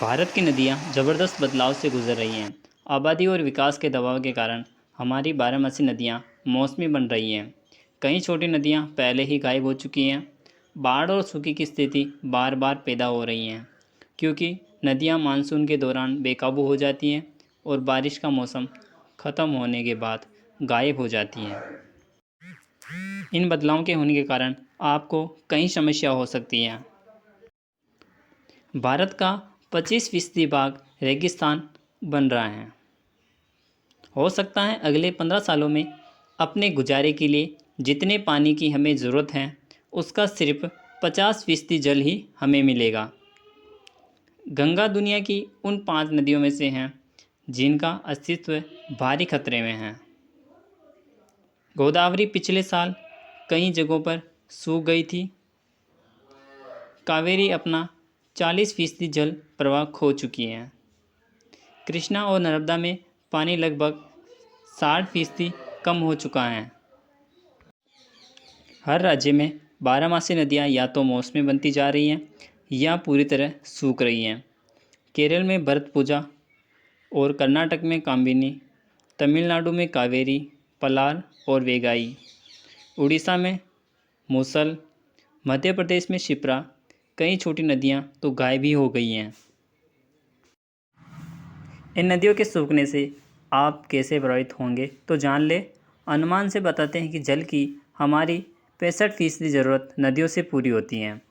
भारत की नदियाँ ज़बरदस्त बदलाव से गुजर रही हैं। आबादी और विकास के दबाव के कारण हमारी बारहमासी नदियाँ मौसमी बन रही हैं। कई छोटी नदियाँ पहले ही गायब हो चुकी हैं। बाढ़ और सूखे की स्थिति बार बार पैदा हो रही हैं, क्योंकि नदियाँ मानसून के दौरान बेकाबू हो जाती हैं और बारिश का मौसम ख़त्म होने के बाद गायब हो जाती हैं। इन बदलावों के होने के कारण आपको कई समस्या हो सकती हैं। भारत का 25% भाग रेगिस्तान बन रहा है। हो सकता है अगले 15 सालों में अपने गुजारे के लिए जितने पानी की हमें ज़रूरत है उसका सिर्फ 50% जल ही हमें मिलेगा। गंगा दुनिया की उन 5 नदियों में से हैं जिनका अस्तित्व भारी खतरे में है। गोदावरी पिछले साल कई जगहों पर सूख गई थी। कावेरी अपना 40% जल प्रवाह खो चुकी हैं। कृष्णा और नर्मदा में पानी लगभग 60% कम हो चुका है। हर राज्य में बारहमासी नदियाँ या तो मौसमी बनती जा रही हैं या पूरी तरह सूख रही हैं। केरल में भरतपुजा और कर्नाटक में कामिनी, तमिलनाडु में कावेरी, पलार और वेगाई, उड़ीसा में मूसल, मध्य प्रदेश में शिप्रा, कई छोटी नदियाँ तो गायब ही हो गई हैं। इन नदियों के सूखने से आप कैसे प्रभावित होंगे तो जान ले। अनुमान से बताते हैं कि जल की हमारी 65% ज़रूरत नदियों से पूरी होती है।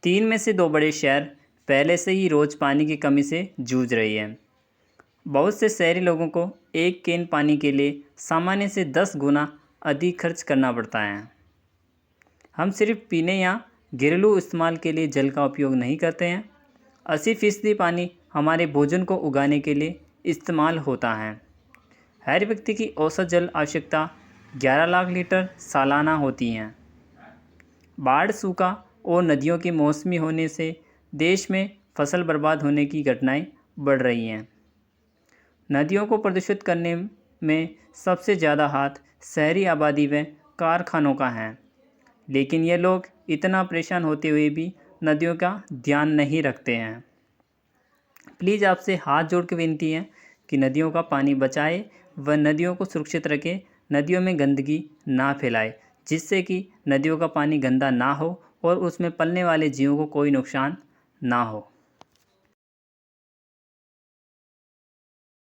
3 में से 2 बड़े शहर पहले से ही रोज़ पानी की कमी से जूझ रही हैं। बहुत से शहरी लोगों को एक कैन पानी के लिए सामान्य से 10 गुना अधिक खर्च करना पड़ता है। हम सिर्फ पीने या घरेलू इस्तेमाल के लिए जल का उपयोग नहीं करते हैं। 80% पानी हमारे भोजन को उगाने के लिए इस्तेमाल होता है। हर व्यक्ति की औसत जल आवश्यकता 11 लाख लीटर सालाना होती हैं। बाढ़, सूखा और नदियों के मौसमी होने से देश में फसल बर्बाद होने की घटनाएं बढ़ रही हैं। नदियों को प्रदूषित करने में सबसे ज़्यादा हाथ शहरी आबादी व कारखानों का है, लेकिन ये लोग इतना परेशान होते हुए भी नदियों का ध्यान नहीं रखते हैं। प्लीज़ आपसे हाथ जोड़ के विनती है कि नदियों का पानी बचाए व नदियों को सुरक्षित रखें। नदियों में गंदगी ना फैलाए, जिससे कि नदियों का पानी गंदा ना हो और उसमें पलने वाले जीवों को कोई नुकसान ना हो।